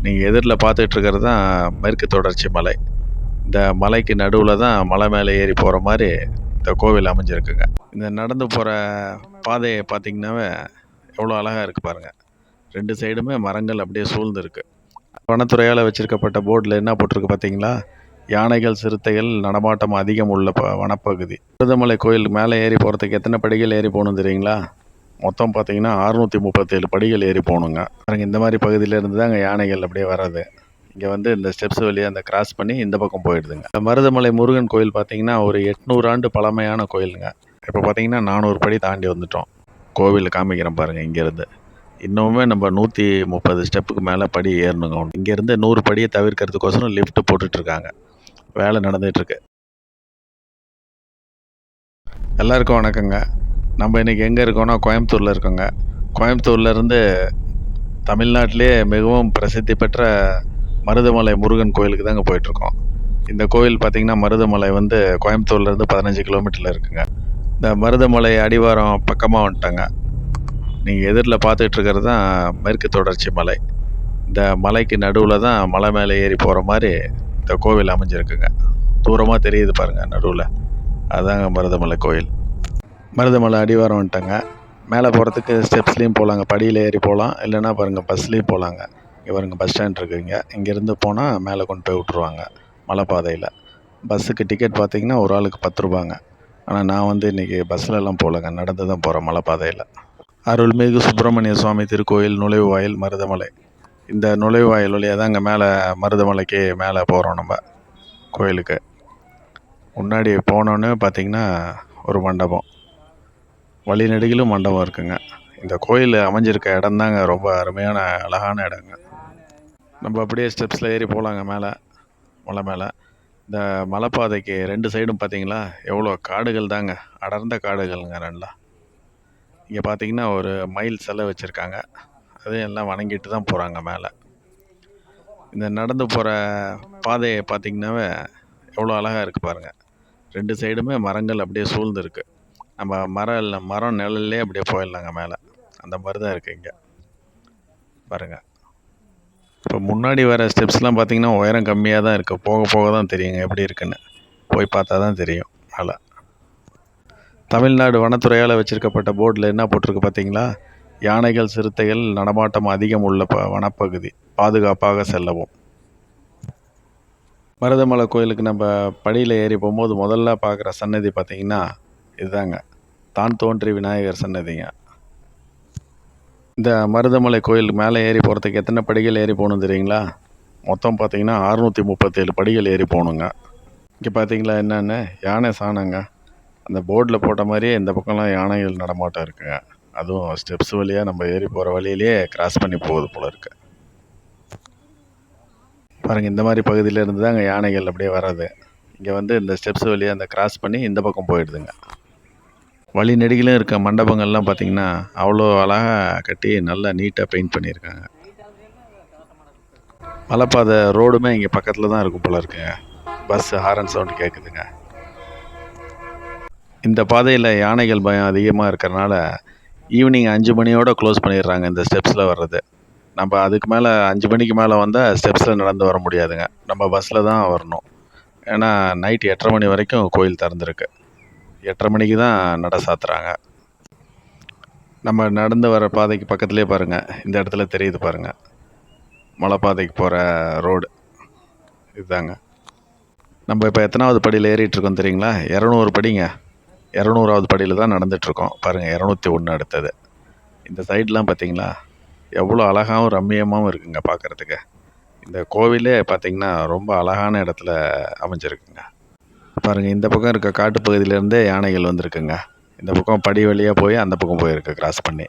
நீங்கள் எதிரில் பார்த்துட்டு இருக்கிறது தான் மேற்கு தொடர்ச்சி மலை. இந்த மலைக்கு நடுவில் தான் மலை மேலே ஏறி போகிற மாதிரி இந்த கோவில் அமைஞ்சிருக்குங்க. இந்த நடந்து போகிற பாதையை பார்த்திங்கனாவே எவ்வளோ அழகாக இருக்குது பாருங்கள். 2 சைடுமே மரங்கள் அப்படியே சூழ்ந்துருக்கு. வனத்துறையால் வச்சுருக்கப்பட்ட போர்டில் என்ன போட்டிருக்கு பார்த்தீங்களா? யானைகள் சிறுத்தைகள் நடமாட்டம் அதிகம் உள்ள வனப்பகுதி. மருதமலை கோயில் மேலே ஏறி போகிறதுக்கு எத்தனை படிகள் ஏறி போகணும் தெரியுங்களா? மொத்தம் பார்த்தீங்கன்னா 637 படிகள் ஏறி போகணுங்க. பாருங்கள், இந்த மாதிரி பகுதியில் இருந்து தாங்க யானைகள் அப்படியே வர்றது. இங்கே வந்து இந்த ஸ்டெப்ஸ் வழியாக அந்த கிராஸ் பண்ணி இந்த பக்கம் போயிடுதுங்க. மருதமலை முருகன் கோயில் பார்த்தீங்கன்னா ஒரு 800 ஆண்டு பழமையான கோயிலுங்க. இப்போ பார்த்தீங்கன்னா 400 படி தாண்டி வந்துட்டோம். கோவில் காமிக்கிறேன் பாருங்கள். இங்கேருந்து இன்னுமே நம்ம 130 ஸ்டெப்புக்கு மேலே படி ஏறணுங்க. இங்கேருந்து 100 படியை தவிர்க்கிறதுக்கோசரம் லிஃப்ட் போட்டுட்ருக்காங்க. வேலை நடந்துகிட்ருக்கு. எல்லாருக்கும் வணக்கங்க. நம்ம இன்றைக்கி எங்கே இருக்கோன்னா கோயம்புத்தூரில் இருக்கோங்க. கோயம்புத்தூர்லேருந்து தமிழ்நாட்டிலே மிகவும் பிரசித்தி பெற்ற மருதமலை முருகன் கோயிலுக்கு தாங்க போயிட்டுருக்கோம். இந்த கோயில் பார்த்திங்கன்னா மருதமலை வந்து கோயம்புத்தூர்லேருந்து 15 கிலோமீட்டரில் இருக்குங்க. இந்த மருதமலை அடிவாரம் பக்கமாக வந்துட்டாங்க. நீங்கள் எதிரில் பார்த்துட்டு இருக்கிறது தான் மேற்கு தொடர்ச்சி மலை. இந்த மலைக்கு நடுவில் தான் மலை மேலே ஏறி போகிற மாதிரி இந்த கோவில் அமைஞ்சிருக்குங்க. தூரமாக தெரியுது பாருங்கள் நடுவில், அதுதாங்க மருதமலை கோயில். மருதமலை அடிவாரம் வந்துட்டாங்க. மேலே போகிறதுக்கு ஸ்டெப்ஸ்லேயும் போகலாங்க, படியில் ஏறி போகலாம். இல்லைன்னா பாருங்கள் பஸ்லேயும் போகலாங்க. இங்கே பாருங்கள் பஸ் ஸ்டாண்ட் இருக்குங்க. இங்கேருந்து போனால் மேலே கொண்டு போய் விட்ருவாங்க மலை பாதையில். பஸ்ஸுக்கு டிக்கெட் பார்த்திங்கன்னா ஒரு ஆளுக்கு 10 ரூபாங்க. ஆனால் நான் வந்து இன்றைக்கி பஸ்லலாம் போகலங்க, நடந்து தான் போகிறேன் மலை பாதையில். அருள்மிகு சுப்பிரமணிய சுவாமி திருக்கோயில் நுழைவாயில் மருதமலை. இந்த நுழைவாயில் வழியாக தான் இங்கே மேலே மருதமலைக்கு மேலே போகிறோம் நம்ம கோயிலுக்கு. முன்னாடி போனோன்னே பார்த்திங்கன்னா ஒரு மண்டபம், வழிநெடுகிலும் மண்டபம் இருக்குங்க. இந்த கோயில் அமைஞ்சிருக்க இடம் தாங்க ரொம்ப அருமையான அழகான இடங்க. நம்ம அப்படியே ஸ்டெப்ஸில் ஏறி போகலாங்க மேலே மலை மேலே. இந்த மலைப்பாதைக்கு 2 சைடும் பார்த்திங்களா எவ்வளோ காடுகள் தாங்க, அடர்ந்த காடுகள்ங்க. நல்லா இங்கே பார்த்திங்கன்னா ஒரு மயில் சிலை வச்சுருக்காங்க. அதையும் எல்லாம் வணங்கிட்டு தான் போகிறாங்க மேலே. இந்த நடந்து போகிற பாதையை பார்த்திங்கனாவே எவ்வளோ அழகாக இருக்குது பாருங்கள். 2 சைடுமே மரங்கள் அப்படியே சூழ்ந்துருக்கு. நம்ம மரம் நிழல்லே அப்படியே போயிடலாங்க மேலே. அந்த மாதிரி தான் இருக்குது இங்கே பாருங்கள். இப்போ முன்னாடி வர ஸ்டெப்ஸ்லாம் பார்த்திங்கன்னா உயரம் கம்மியாக தான் இருக்குது. போக போக தான் தெரியுங்க எப்படி இருக்குன்னு. போய் பார்த்தா தான் தெரியும் மேலே. தமிழ்நாடு வனத்துறையால் வச்சுருக்கப்பட்ட போர்டில் என்ன போட்டிருக்கு பார்த்தீங்களா? யானைகள் சிறுத்தைகள் நடமாட்டம் அதிகம் உள்ள வனப்பகுதி, பாதுகாப்பாக செல்லவும். மருதமலை கோயிலுக்கு நம்ம படியில் ஏறி போகும்போது முதல்ல பார்க்குற சன்னதி பார்த்திங்கன்னா இதுதாங்க, தான் தோன்றி விநாயகர் சன்னதிங்க. இந்த மருதமலை கோயில் மேலே ஏறி போகிறதுக்கு எத்தனை படிகள் ஏறி போகணும் தெரியுங்களா? மொத்தம் பார்த்திங்கன்னா 637 படிகள் ஏறி போகணுங்க. இங்கே பார்த்திங்களா என்னென்னு யானை சாணங்க. அந்த போர்டில் போட்ட மாதிரியே இந்த பக்கம்லாம் யானைகள் நடமாட்டம் இருக்குங்க. அதுவும் ஸ்டெப்ஸ் வழியாக நம்ம ஏறி போகிற வழியிலேயே கிராஸ் பண்ணி போகுது போல் இருக்குது பாருங்கள். இந்த மாதிரி பகுதியில் இருந்து தாங்க யானைகள் அப்படியே வர்றது. இங்கே வந்து இந்த ஸ்டெப்ஸ் வழியாக அந்த கிராஸ் பண்ணி இந்த பக்கம் போயிடுதுங்க. வழி நெடுகிலும் இருக்க மண்டபங்கள்லாம் பார்த்திங்கன்னா அவ்வளோ அழகாக கட்டி நல்லா நீட்டாக பெயிண்ட் பண்ணியிருக்காங்க. மலைப்பாதை ரோடுமே இங்கே பக்கத்தில் தான் இருக்கும் போல் இருக்குங்க. பஸ் ஹாரன் சவுண்டு கேட்குதுங்க. இந்த பாதையில் யானைகள் பயம் அதிகமாக இருக்கிறனால ஈவினிங் 5 மணியோடு க்ளோஸ் பண்ணிடுறாங்க இந்த ஸ்டெப்ஸில் வர்றது. நம்ம அதுக்கு மேலே 5 மணிக்கு மேலே வந்தால் ஸ்டெப்ஸில் நடந்து வர முடியாதுங்க. நம்ம பஸ்ஸில் தான் வரணும். ஏன்னா நைட் 8:30 மணி வரைக்கும் கோயில் திறந்துருக்கு. 8:30 மணிக்கு தான் நட சாத்துறாங்க. நம்ம நடந்து வர பாதைக்கு பக்கத்துலேயே பாருங்கள், இந்த இடத்துல தெரியுது பாருங்கள் மலைப்பாதைக்கு போகிற ரோடு இதுதாங்க. நம்ம இப்போ எத்தனாவது படியில் ஏறிட்டுருக்கோம் தெரியுங்களா? 200 படிங்க. 200வது படியில் தான் நடந்துகிட்ருக்கோம் பாருங்கள். 201 அடுத்தது. இந்த சைட்லாம் பார்த்திங்களா எவ்வளோ அழகாகவும் ரம்மியமாகவும் இருக்குங்க பார்க்குறதுக்கு. இந்த கோவிலே பார்த்திங்கன்னா ரொம்ப அழகான இடத்துல அமைஞ்சிருக்குங்க பாருங்கள். இந்த பக்கம் இருக்க காட்டுப்பகுதியிலேருந்தே யானைகள் வந்திருக்குங்க. இந்த பக்கம் படி வழியாக போய் அந்த பக்கம் போயிருக்கு கிராஸ் பண்ணி.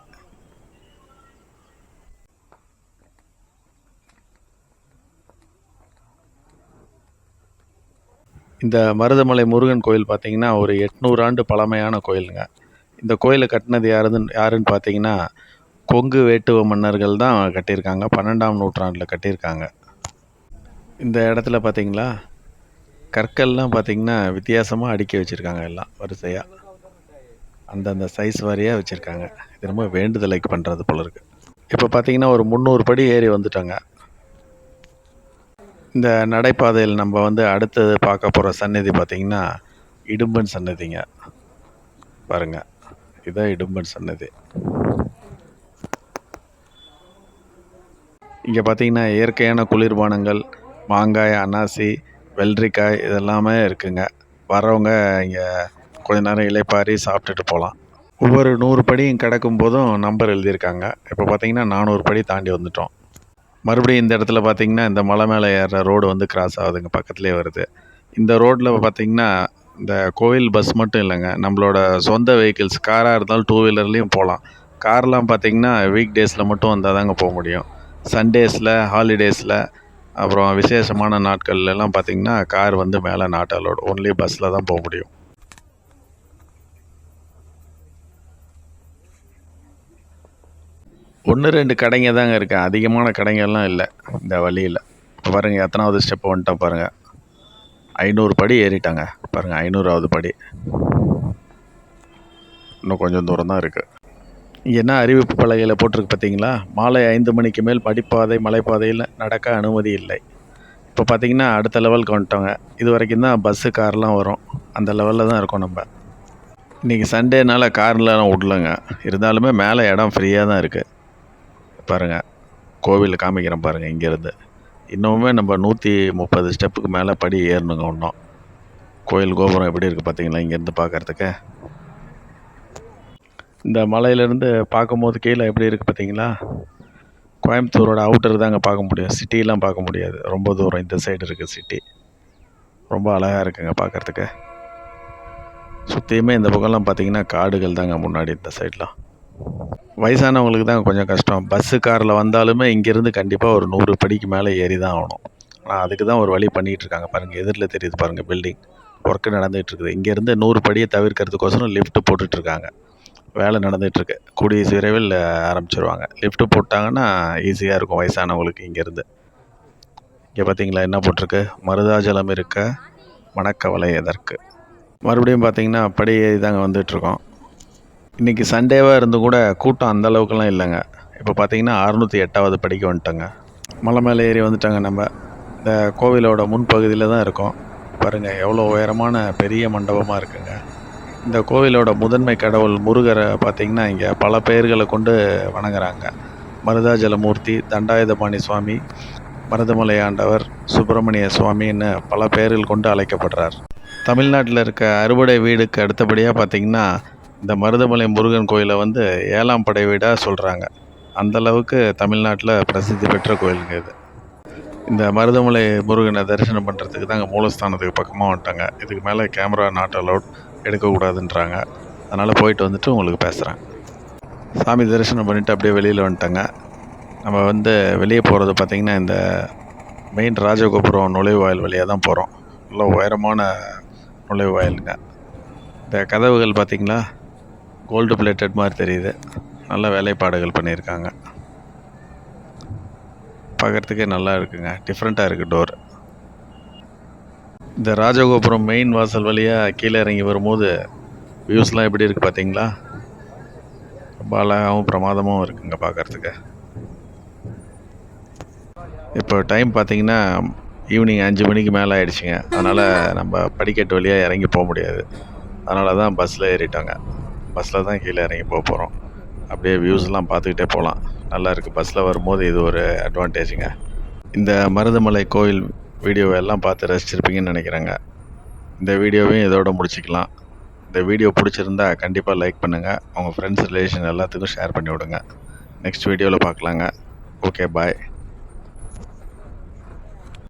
இந்த மருதமலை முருகன் கோயில் பார்த்திங்கன்னா ஒரு 800 ஆண்டு பழமையான கோயிலுங்க. இந்த கோயிலை கட்டினது யாருன்னு பார்த்தீங்கன்னா கொங்கு வேட்டுவ மன்னர்கள் தான் கட்டியிருக்காங்க. 12ஆம் நூற்றாண்டில் கட்டியிருக்காங்க. இந்த இடத்துல பார்த்திங்களா கற்கள்லாம் பார்த்திங்கன்னா வித்தியாசமாக அடுக்கி வச்சுருக்காங்க. எல்லாம் வரிசையாக அந்தந்த சைஸ் வாரியாக வச்சுருக்காங்க. இது ரொம்ப வேண்டுதலைக்கு பண்ணுறது போல இருக்குது. இப்போ பார்த்திங்கன்னா ஒரு 300 படி ஏறி வந்துட்டாங்க. இந்த நடைபாதையில் நம்ம வந்து அடுத்தது பார்க்க போகிற சன்னதி பார்த்திங்கன்னா இடும்பன் சன்னதிங்க. பாருங்கள், இதுதான் இடும்பன் சன்னதி. இங்கே பார்த்திங்கன்னா இயற்கையான குளிர்பானங்கள், மாங்காய், அன்னாசி, வெள்ளரிக்காய் இதெல்லாமே இருக்குங்க. வரவங்க இங்கே கொஞ்ச நேரம் இளைப்பாரி சாப்பிட்டுட்டு போகலாம். ஒவ்வொரு 100 படியும் கடக்கும் போதும் நம்பர் எழுதியிருக்காங்க. இப்போ பார்த்திங்கன்னா 400 படி தாண்டி வந்துட்டோம். மறுபடியும் இந்த இடத்துல பார்த்திங்கன்னா இந்த மலை மேலே ஏறுற ரோடு வந்து கிராஸ் ஆகுதுங்க, பக்கத்துலேயே வருது. இந்த ரோட்டில் பார்த்திங்கன்னா இந்த கோவில் பஸ் மட்டும் இல்லைங்க, நம்மளோட சொந்த வெஹிக்கிள்ஸ் காராக இருந்தாலும் 2 வீலர்லேயும் போகலாம். கார்லாம் பார்த்திங்கன்னா வீக் டேஸில் மட்டும் வந்தால் தாங்க போக முடியும். சண்டேஸில், ஹாலிடேஸில், அப்புறம் விசேஷமான நாட்கள்லாம் பார்த்திங்கன்னா கார் வந்து மேலே நாட் அலோடு, ஒன்லி பஸ்ஸில் தான் போக முடியும். ஒன்று 2 கடைங்க தாங்க இருக்கு, அதிகமான கடைங்கள்லாம் இல்லை இந்த வழியில். இப்போ பாருங்கள் எத்தனாவது ஸ்டெப் வந்துட்டோம் பாருங்கள். 500 படி ஏறிட்டாங்க பாருங்கள், 500வது படி. இன்னும் கொஞ்சம் தூரம் தான் இருக்குது. இங்கே என்ன அறிவிப்பு பலகையில் போட்டிருக்கு பார்த்தீங்களா? மாலை 5 மணிக்கு மேல் படிப்பாதை மலைப்பாதையில் நடக்க அனுமதி இல்லை. இப்போ பார்த்திங்கன்னா அடுத்த லெவலுக்கு வந்துட்டோங்க. இது வரைக்கும் தான் பஸ்ஸு கார்லாம் வரும், அந்த லெவலில் தான் இருக்கோம் நம்ம. இன்றைக்கி சண்டேனால கார்லாம் விடலங்க, இருந்தாலுமே மேலே இடம் ஃப்ரீயாக தான் இருக்குது. பாருங்கள், கோவில் காமிக்கிறேன் பாருங்கள். இங்கேருந்து இன்னுமே நம்ம 130 ஸ்டெப்புக்கு மேலே படி ஏறணுங்க. இன்னும் கோயில் கோபுரம் எப்படி இருக்குது பார்த்தீங்களா இங்கேருந்து பார்க்குறதுக்கு? இந்த மலையிலேருந்து பார்க்கும்போது கீழே எப்படி இருக்குது பார்த்தீங்களா? கோயம்புத்தூரோட அவுட்டர் தாங்க பார்க்க முடியும், சிட்டிலாம் பார்க்க முடியாது. ரொம்ப தூரம் இந்த சைடு இருக்குது சிட்டி. ரொம்ப அழகாக இருக்குங்க பார்க்குறதுக்கு. சுற்றியுமே இந்த பக்கம்லாம் பார்த்திங்கன்னா காடுகள் தாங்க முன்னாடி இந்த சைட்லாம். வயசானவங்களுக்கு தான் கொஞ்சம் கஷ்டம். பஸ்ஸு காரில் வந்தாலுமே இங்கேருந்து கண்டிப்பாக ஒரு 100 படிக்கு மேலே ஏறி தான் ஆகணும். ஆனால் அதுக்கு தான் ஒரு வழி பண்ணிகிட்ருக்காங்க பாருங்கள். எதிரில் தெரியுது பாருங்கள், பில்டிங் ஒர்க்கு நடந்துகிட்ருக்குது. இங்கேருந்து 100 படியை தவிர்க்கிறதுக்கோசரம் லிஃப்ட்டு போட்டுட்ருக்காங்க. வேலை நடந்துகிட்ருக்கு, கூடிய விரைவில் ஆரம்பிச்சிருவாங்க. லிஃப்ட்டு போட்டாங்கன்னா ஈஸியாக இருக்கும் வயசானவங்களுக்கு. இங்கேருந்து இங்கே பார்த்தீங்களா என்ன போட்டிருக்கு? மருதாஜலம் இருக்க மணக்கவலை எதற்கு. மறுபடியும் பார்த்திங்கன்னா படி ஏறி தாங்க வந்துகிட்ருக்கோம். இன்றைக்கி சண்டேவாக இருந்து கூட கூட்டம் அந்த அளவுக்குலாம் இல்லைங்க. இப்போ பார்த்திங்கன்னா 608வது படிக்கு வந்துட்டோங்க. மலை மேலே ஏறி வந்துட்டாங்க. நம்ம இந்த கோவிலோட முன்பகுதியில் தான் இருக்கோம். பாருங்கள் எவ்வளோ உயரமான பெரிய மண்டபமாக இருக்குங்க. இந்த கோவிலோட முதன்மை கடவுள் முருகரை பார்த்திங்கன்னா இங்கே பல பெயர்களை கொண்டு வணங்குறாங்க. மருதாஜலமூர்த்தி, தண்டாயுதபாணி சுவாமி, மருதமலை ஆண்டவர், சுப்பிரமணிய சுவாமின்னு பல பெயர்கள் கொண்டு அழைக்கப்படுறார். தமிழ்நாட்டில் இருக்க அறுபடை வீடுக்கு அடுத்தபடியாக பார்த்திங்கன்னா இந்த மருதமலை முருகன் கோயிலை வந்து 7ஆம் படை வீடாக சொல்கிறாங்க. அந்தளவுக்கு தமிழ்நாட்டில் பிரசித்தி பெற்ற கோயிலுங்க இது. இந்த மருதமலை முருகனை தரிசனம் பண்ணுறதுக்கு தாங்க மூலஸ்தானத்துக்கு பக்கமாக வந்துட்டாங்க. இதுக்கு மேலே கேமரா நாட் அலோட், எடுக்கக்கூடாதுன்றாங்க. அதனால் போயிட்டு வந்துட்டு உங்களுக்கு பேசுகிறேன். சாமி தரிசனம் பண்ணிவிட்டு அப்படியே வெளியில் வந்துட்டாங்க. நம்ம வந்து வெளியே போகிறது பார்த்திங்கன்னா இந்த மெயின் ராஜகோபுரம் நுழைவாயில் வழியாக தான் போகிறோம். நல்ல உயரமான நுழைவாயிலுங்க. இந்த கதவுகள் பார்த்திங்களா, கோல்டு பிளேட்டட் மாதிரி தெரியுது. நல்ல வேலைப்பாடுகள் பண்ணியிருக்காங்க. பார்க்குறதுக்கே நல்லா இருக்குங்க, டிஃப்ரெண்ட்டாக இருக்குது டோர். இந்த ராஜகோபுரம் மெயின் வாசல் வழியாக கீழே இறங்கி வரும்போது வியூஸ்லாம் எப்படி இருக்குது பார்த்தீங்களா? ரொம்ப அழகாகவும் பிரமாதமாகவும் இருக்குங்க பார்க்குறதுக்கு. இப்போ டைம் பார்த்திங்கன்னா ஈவினிங் 5 மணிக்கு மேலே ஆகிடுச்சிங்க. அதனால் நம்ம படிக்கட்டு வழியாக இறங்கி போக முடியாது. அதனால தான் பஸ்ஸில் ஏறிட்டாங்க. பஸ்ஸில் தான் கீழே இறங்கி போகிறோம். அப்படியே வியூஸ்லாம் பார்த்துக்கிட்டே போகலாம். நல்லா இருக்குது. பஸ்ஸில் வரும்போது இது ஒரு அட்வான்டேஜுங்க. இந்த மருதமலை கோயில் வீடியோவை எல்லாம் பார்த்து ரசிச்சிருப்பீங்கன்னு நினைக்கிறேங்க. இந்த வீடியோவையும் இதோட முடிச்சிக்கலாம். இந்த வீடியோ பிடிச்சிருந்தா கண்டிப்பாக லைக் பண்ணுங்கள். உங்கள் ஃப்ரெண்ட்ஸ் ரிலேஷன் எல்லாத்துக்கும் ஷேர் பண்ணி விடுங்க. நெக்ஸ்ட் வீடியோவில் பார்க்கலாங்க. ஓகே, பாய்.